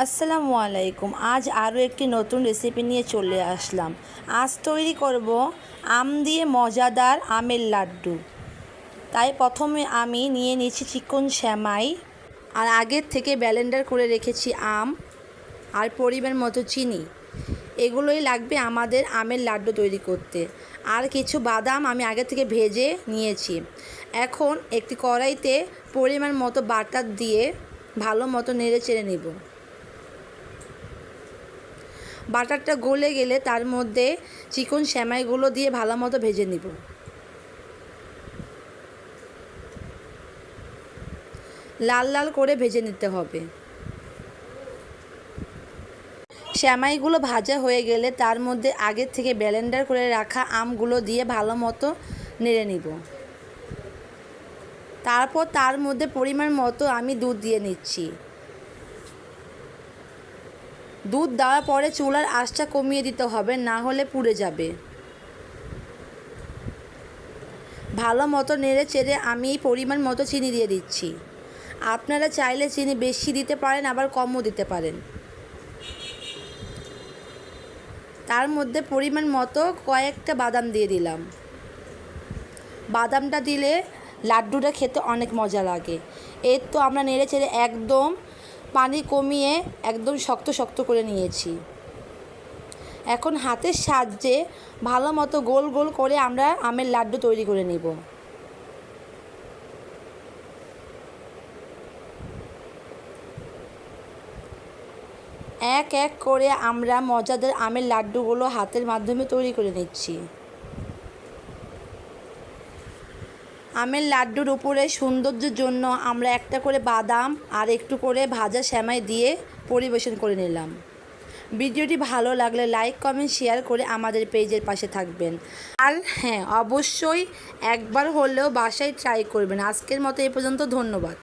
আসসালামু আলাইকুম। আজ আরও একটি নতুন রেসিপি নিয়ে চলে আসলাম। আজ তৈরি করব আম দিয়ে মজাদার আমের লাড্ডু। তাই প্রথমে আমি নিয়ে নিয়েছি চিকন সেমাই, আর আগের থেকে ব্লেন্ডার করে রেখেছি আম আর পরিমাণ মতো চিনি। এগুলোই লাগবে আমাদের আমের লাড্ডু তৈরি করতে। আর কিছু বাদাম আমি আগে থেকে ভেজে নিয়েছি। এখন একটি কড়াইতে পরিমাণ মতো বাটার দিয়ে ভালো মতো নেড়ে চেড়ে নেব। বাটারটা গলে গেলে তার মধ্যে চিকন সেমাইগুলো দিয়ে ভালো মতো ভেজে নিব। লাল লাল করে ভেজে নিতে হবে। সেমাইগুলো ভাজা হয়ে গেলে তার মধ্যে আগে থেকে ব্লেন্ডার করে রাখা আমগুলো দিয়ে ভালো মতো নেড়ে নিব। তারপর তার মধ্যে পরিমাণ মতো আমি দুধ দিয়ে নিচ্ছি। দুধ দেওয়ার পরে চুলার আঁচটা কমিয়ে দিতে হবে, না হলে পুড়ে যাবে। ভালো মতো নেড়ে চেড়ে আমি পরিমাণ মতো চিনি দিয়ে দিচ্ছি। আপনারা চাইলে চিনি বেশি দিতে পারেন, আবার কমও দিতে পারেন। তার মধ্যে পরিমাণ মতো কয়েকটা বাদাম দিয়ে দিলাম। বাদামটা দিলে লাড্ডুটা খেতে অনেক মজা লাগে। এর তো আমরা নেড়ে চেড়ে একদম পানি কমিয়ে একদম শক্ত শক্ত করে নিয়েছি। এখন হাতের সাহায্যে ভালো মতো গোল গোল করে আমরা আমের লাড্ডু তৈরি করে নেব। এক এক করে আমরা মজাদার আমের লাড্ডুগুলো হাতের মাধ্যমে তৈরি করে নিচ্ছি। আমের লাড্ডুর উপরে সৌন্দর্যের জন্য আমরা একটা করে বাদাম আর একটু করে ভাজা সেমাই দিয়ে পরিবেশন করে নিলাম। ভিডিওটি ভালো লাগলে লাইক কমেন্ট শেয়ার করে আমাদের পেজের পাশে থাকবেন। আর হ্যাঁ, অবশ্যই একবার হলেও বাসায় ট্রাই করবেন। আজকের মতো এ পর্যন্ত, ধন্যবাদ।